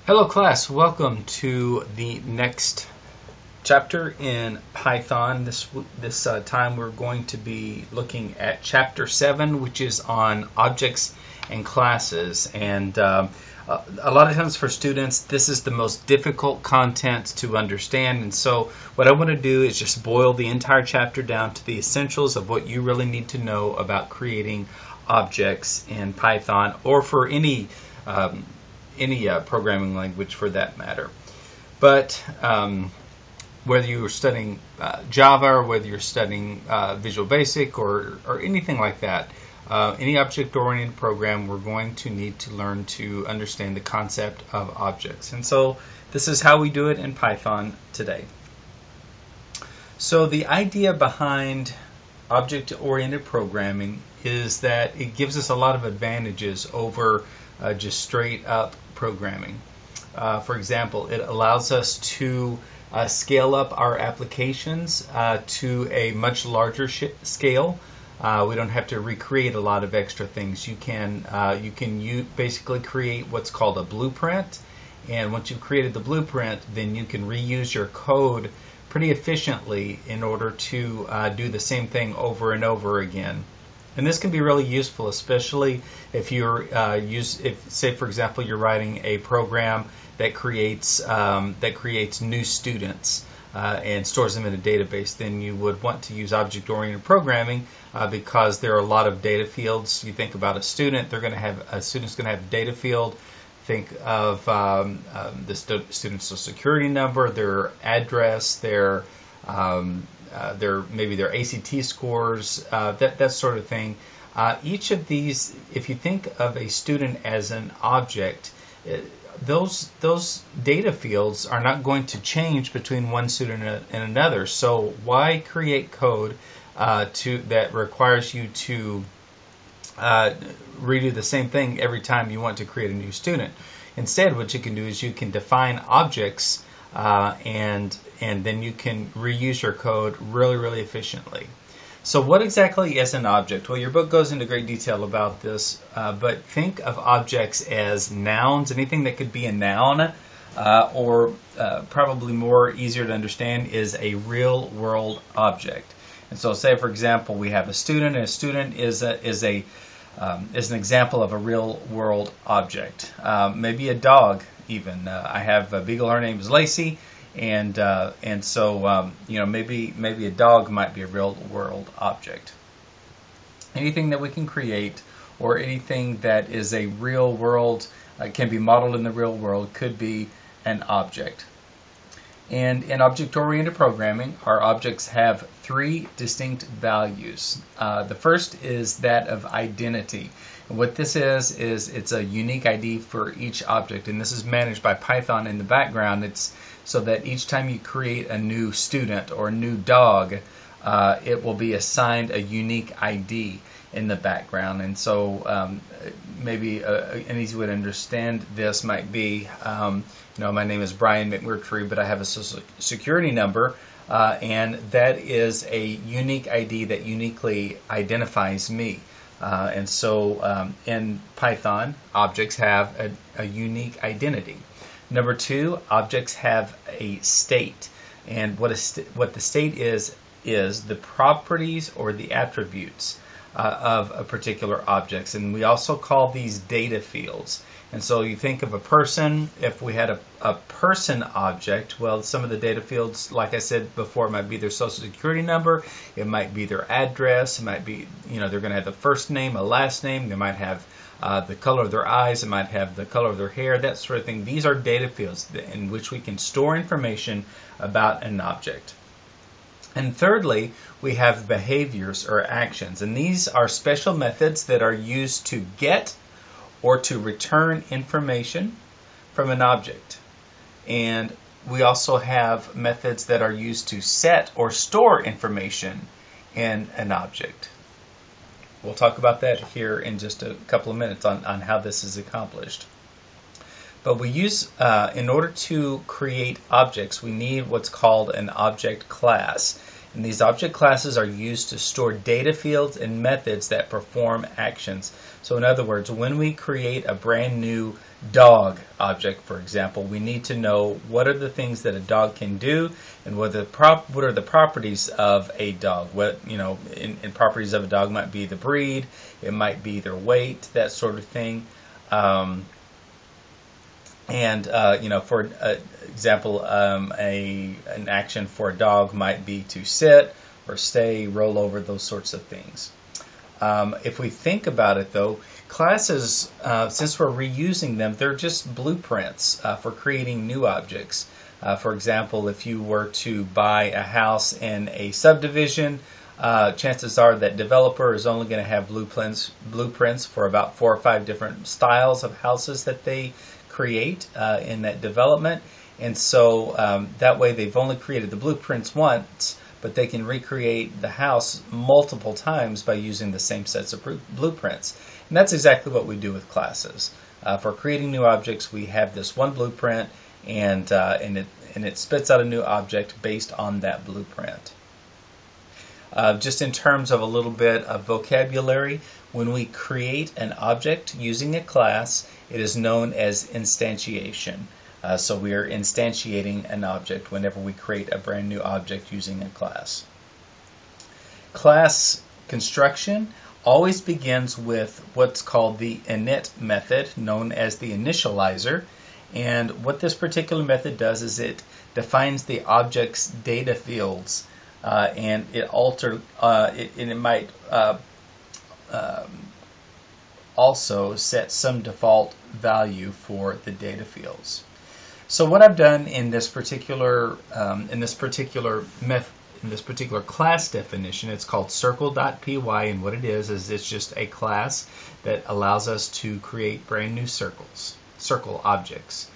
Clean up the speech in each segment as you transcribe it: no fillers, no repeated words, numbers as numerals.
Hello class, welcome to the next chapter in Python. This time we're going to be looking at chapter 7, which is on objects and classes. And a lot of times for students, this is the most difficult content to understand. And so what I want to do is just boil the entire chapter down to the essentials of what you really need to know about creating objects in Python, or for any programming language for that matter. But whether you're studying Java, or whether you're studying Visual Basic or anything like that, any object-oriented program, we're going to need to learn to understand the concept of objects. And so this is how we do it in Python today. So the idea behind object-oriented programming is that it gives us a lot of advantages over just straight up programming. For example, it allows us to scale up our applications to a much larger scale. We don't have to recreate a lot of extra things. You can basically create what's called a blueprint, and once you've created the blueprint, then you can reuse your code pretty efficiently in order to do the same thing over and over again. And this can be really useful, especially if you're say for example you're writing a program that creates new students and stores them in a database. Then you would want to use object-oriented programming because there are a lot of data fields. You think about a student; a student's going to have a data field. Think of the student's social security number, their address, maybe their ACT scores, that sort of thing. Each of these, if you think of a student as an object, those data fields are not going to change between one student and another. So why create code that requires you to redo the same thing every time you want to create a new student? Instead, what you can do is you can define objects and then you can reuse your code really efficiently. So what exactly is an object? Well, your book goes into great detail about this, but think of objects as nouns, anything that could be a noun, or probably more easier to understand is a real world object. And so say for example we have a student, and a student is an example of a real world object. Maybe a dog even. I have a beagle, her name is Lacey, and so maybe a dog might be a real world object. Anything that we can create, or anything that is a real world, can be modeled in the real world, could be an object. And in object-oriented programming, our objects have three distinct values. The first is that of identity. And what this is it's a unique ID for each object, and this is managed by Python in the background. It's so that each time you create a new student or a new dog, it will be assigned a unique ID in the background. And so maybe an easy way to understand this might be, my name is Brian McMurtry, but I have a social security number, and that is a unique ID that uniquely identifies me. And so in Python, objects have a unique identity. Number two, objects have a state, and what the state is the properties or the attributes of a particular objects, and we also call these data fields. And so you think of a person. If we had a person object, well, some of the data fields, like I said before, might be their social security number, it might be their address, it might be, they're going to have the first name, a last name, they might have the color of their eyes, it might have the color of their hair, that sort of thing. These are data fields in which we can store information about an object. And thirdly, we have behaviors or actions, and these are special methods that are used to get or to return information from an object. And we also have methods that are used to set or store information in an object. We'll talk about that here in just a couple of minutes on how this is accomplished. But we use, in order to create objects, we need what's called an object class. And these object classes are used to store data fields and methods that perform actions. So in other words, when we create a brand new dog object, for example, we need to know what are the things that a dog can do and what are the properties of a dog. What, you know, in properties of a dog might be the breed, it might be their weight, that sort of thing. You know, for example, an action for a dog might be to sit or stay, roll over, those sorts of things. If we think about it, though, classes, since we're reusing them, they're just blueprints for creating new objects. For example, if you were to buy a house in a subdivision, chances are that developer is only going to have blueprints for about 4 or 5 different styles of houses that they create in that development. And so that way they've only created the blueprints once, but they can recreate the house multiple times by using the same sets of blueprints. And that's exactly what we do with classes. For creating new objects, we have this one blueprint, and it spits out a new object based on that blueprint. Just in terms of a little bit of vocabulary, when we create an object using a class, it is known as instantiation. So we are instantiating an object whenever we create a brand new object using a class. Class construction always begins with what's called the init method, known as the initializer. And what this particular method does is it defines the object's data fields, and it might also set some default value for the data fields. So what I've done in this particular class definition, it's called circle.py, and what it is it's just a class that allows us to create brand new circle objects.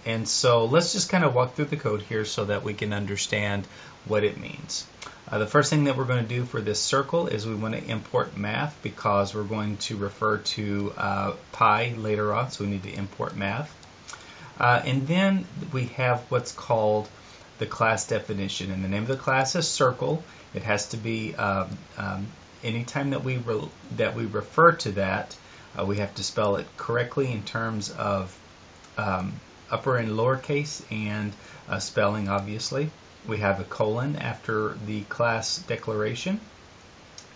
And so let's just kind of walk through the code here so that we can understand what it means. The first thing that we're going to do for this circle is we want to import math, because we're going to refer to pi later on, so we need to import math. And then we have what's called the class definition, and the name of the class is circle. It has to be anytime that we refer to that, we have to spell it correctly in terms of upper and lowercase and spelling, obviously. We have a colon after the class declaration.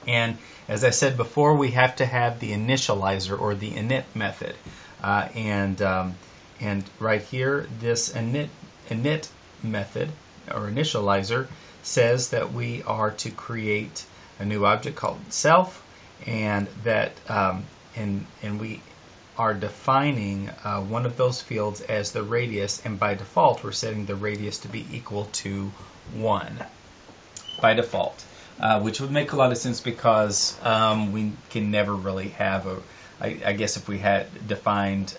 And as I said before, we have to have the initializer or the init method. And right here, this init method or initializer says that we are to create a new object called self, and that and we are defining one of those fields as the radius, and by default we're setting the radius to be equal to 1 by default, which would make a lot of sense because we can never really have I guess if we had defined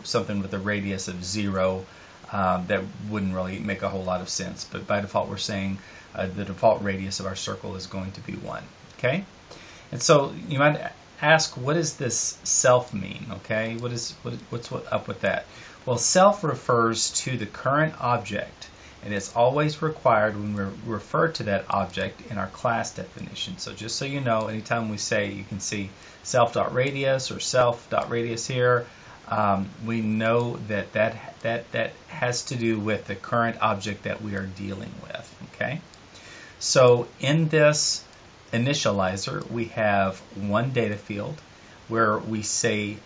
something with a radius of 0, that wouldn't really make a whole lot of sense. But by default, we're saying the default radius of our circle is going to be 1. Okay, and so you might ask, what does this self mean? Okay, what's up with that? Well, self refers to the current object, and it's always required when we refer to that object in our class definition. So just so you know, anytime we say, you can see self.radius or self.radius here, we know that has to do with the current object that we are dealing with. Okay, so in this initializer, we have one data field where we say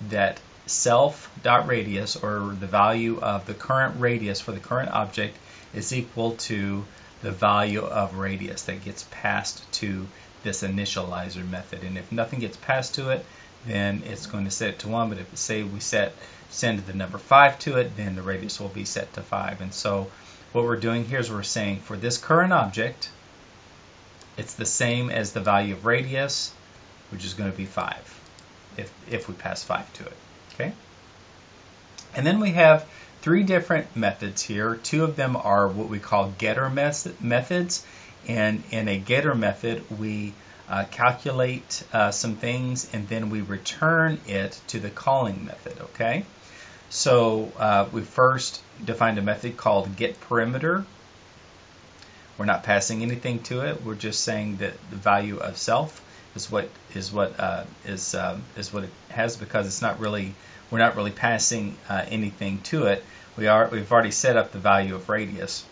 that self.radius, or the value of the current radius for the current object, is equal to the value of radius that gets passed to this initializer method. And if nothing gets passed to it, then it's going to set it to 1. But if, say, we send the number 5 to it, then the radius will be set to 5. And so what we're doing here is we're saying for this current object, it's the same as the value of radius, which is going to be 5 if we pass 5 to it. Okay? And then we have 3 different methods here. 2 of them are what we call getter methods. And in a getter method, we calculate some things, and then we return it to the calling method. Okay? So we first defined a method called getPerimeter, We're not passing anything to it. We're just saying that the value of self is what it has, because it's not really, we're not really passing anything to it. We've already set up the value of radius.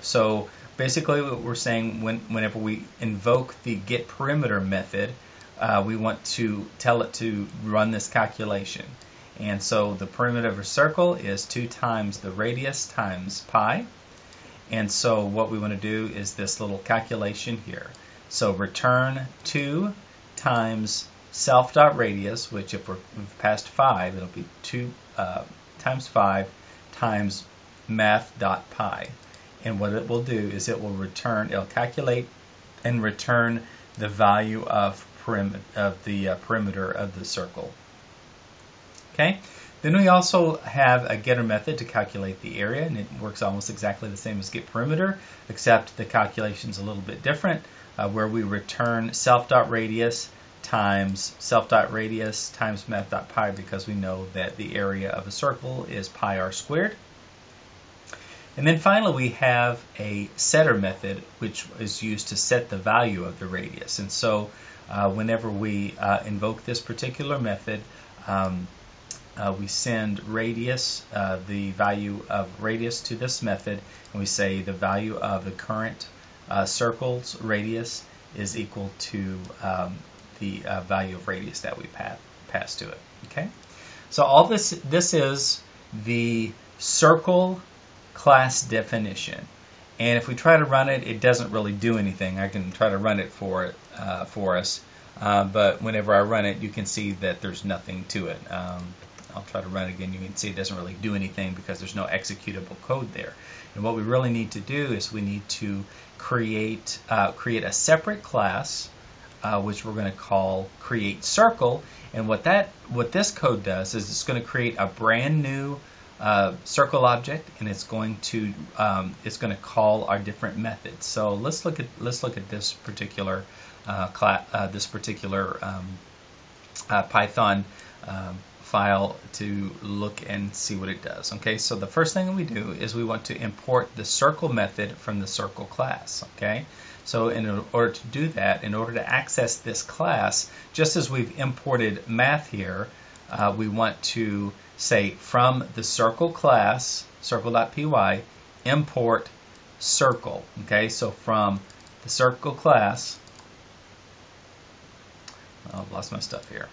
So basically what we're saying, whenever we invoke the getPerimeter method, we want to tell it to run this calculation. And so the perimeter of a circle is 2 times the radius times pi. And so what we want to do is this little calculation here. So return 2 times self.radius, which if we've passed 5, it'll be 2 times 5 times math.pi. And what it will do is it will return, it'll calculate and return the value of the perimeter of the circle. Okay. Then we also have a getter method to calculate the area, and it works almost exactly the same as getPerimeter, except the calculation's a little bit different, where we return self.radius times math.pi, because we know that the area of a circle is pi r squared. And then finally we have a setter method, which is used to set the value of the radius. And so whenever we invoke this particular method, we send radius, the value of radius to this method, and we say the value of the current circle's radius is equal to the value of radius that we pass to it. Okay, so all this is the circle class definition, and if we try to run it, it doesn't really do anything. I can try to run it for us, but whenever I run it, you can see that there's nothing to it. I'll try to run it again. You can see it doesn't really do anything because there's no executable code there. And what we really need to do is we need to create a separate class, which we're going to call createCircle. And what this code does is it's going to create a brand new circle object, and it's going to call our different methods. So let's look at this particular Python file to look and see what it does. Okay, so the first thing that we do is we want to import the circle method from the circle class. Okay, so in order to do that, in order to access this class, just as we've imported math here, we want to say from the circle class, circle.py, import circle. Okay, so from the circle class, I've lost my stuff here.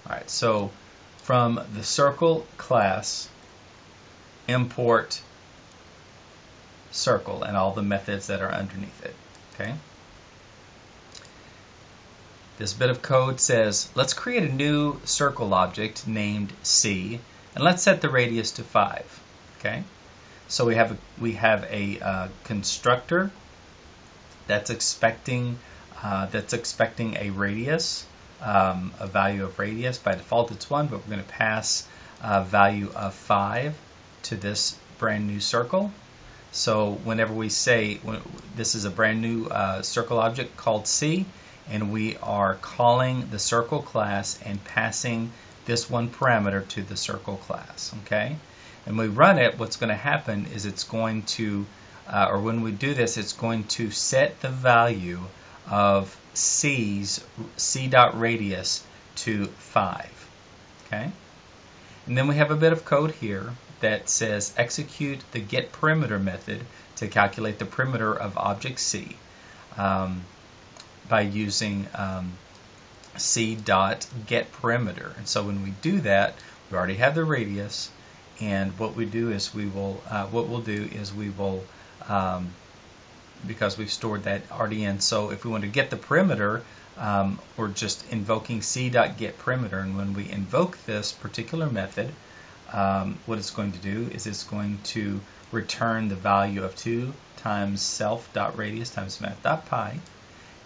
Alright, so from the circle class, import circle and all the methods that are underneath it. Okay. This bit of code says, let's create a new circle object named C, and let's set the radius to 5. Okay. So we have a constructor that's expecting a radius. A value of radius. By default it's 1, but we're going to pass a value of 5 to this brand new circle. So whenever we say this is a brand new circle object called C, and we are calling the circle class and passing this one parameter to the circle class. Okay, and we run it, what's going to happen is it's going to, or when we do this, it's going to set the value of C.radius to 5. Okay, and then we have a bit of code here that says execute the getPerimeter method to calculate the perimeter of object C by using C.getPerimeter. And so when we do that, we already have the radius, and what we do is we will because we've stored that already in. So if we want to get the perimeter, we're just invoking C.getPerimeter, and when we invoke this particular method, what it's going to do is it's going to return the value of 2 times self.radius times math.pi,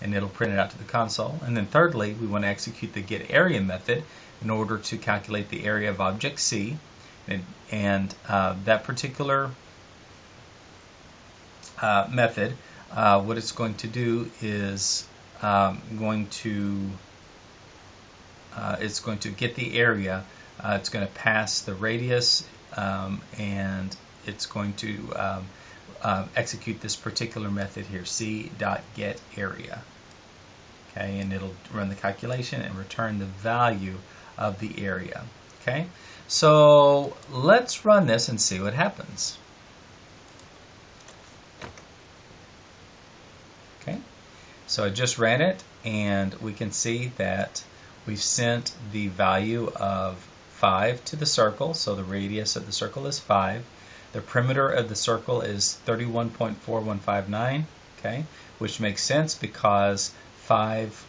and it'll print it out to the console. And then thirdly, we want to execute the getArea method in order to calculate the area of object C, and that particular method, what it's going to do is it's going to get the area. It's going to pass the radius and it's going to execute this particular method here, c.getArea. Okay, and it'll run the calculation and return the value of the area. Okay, so let's run this and see what happens. Okay, so I just ran it, and we can see that we've sent the value of 5 to the circle, so the radius of the circle is 5. The perimeter of the circle is 31.4159, okay, which makes sense because 5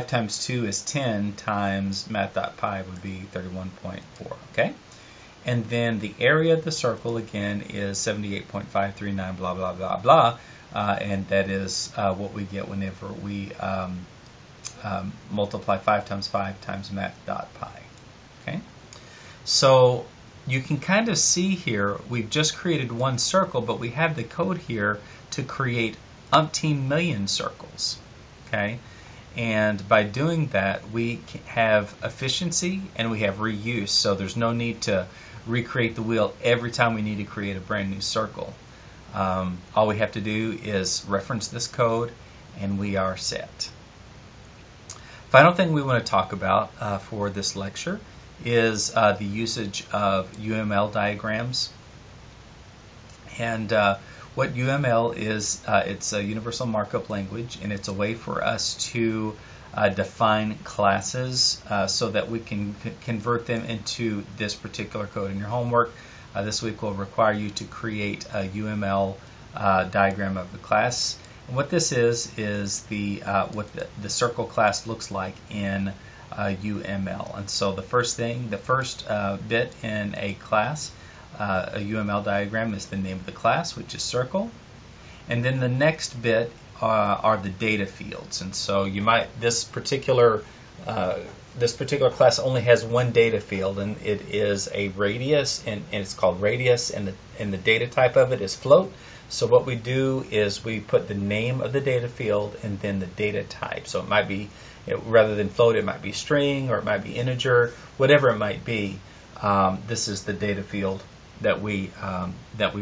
times 2 is 10 times math.pi would be 31.4, okay? And then the area of the circle, again, is 78.539, blah, blah, blah, blah, and that is what we get whenever we multiply 5 times math.pi, okay? So you can kind of see here, we've just created one circle, but we have the code here to create umpteen million circles, okay? And by doing that, we have efficiency and we have reuse, so there's no need to recreate the wheel every time we need to create a brand new circle. All we have to do is reference this code and we are set. Final thing we want to talk about for this lecture is the usage of UML diagrams. And what UML is, it's a universal markup language, and it's a way for us to define classes so that we can convert them into this particular code. In your homework this week will require you to create a UML diagram of the class. And what this is the what the circle class looks like in UML. And so the first bit in a class, a UML diagram, is the name of the class, which is circle. And then the next bit are the data fields. And so this particular class only has one data field, and it is a radius, and it's called radius, and the data type of it is float. So what we do is we put the name of the data field and then the data type. So it might be, rather than float, it might be string, or it might be integer, whatever it might be. This is the data field that we've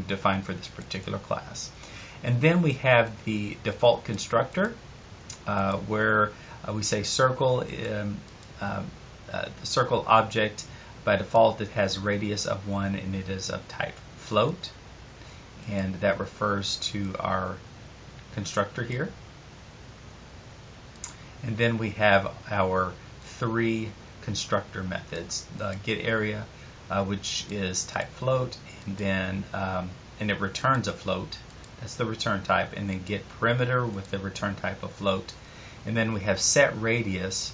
defined for this particular class. And then we have the default constructor, where we say circle. The circle object, by default, it has a radius of 1, and it is of type float, and that refers to our constructor here. And then we have our 3 constructor methods: the getArea, which is type float, and then and it returns a float. That's the return type. And then getPerimeter with the return type of float. And then we have setRadius,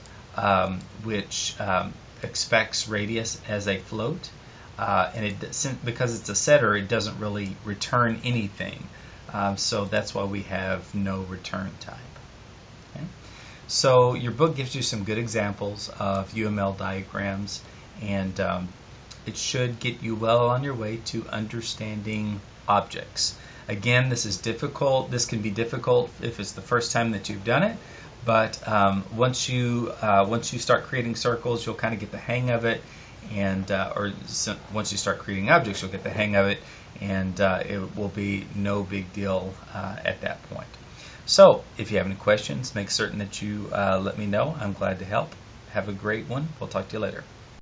which expects radius as a float, and because it's a setter, it doesn't really return anything. So that's why we have no return type. Okay? So your book gives you some good examples of UML diagrams, and it should get you well on your way to understanding objects. Again, this is difficult. This can be difficult if it's the first time that you've done it, but once you start creating circles, you'll kind of get the hang of it, and once you start creating objects, you'll get the hang of it, and it will be no big deal at that point. So, if you have any questions, make certain that you let me know. I'm glad to help. Have a great one. We'll talk to you later.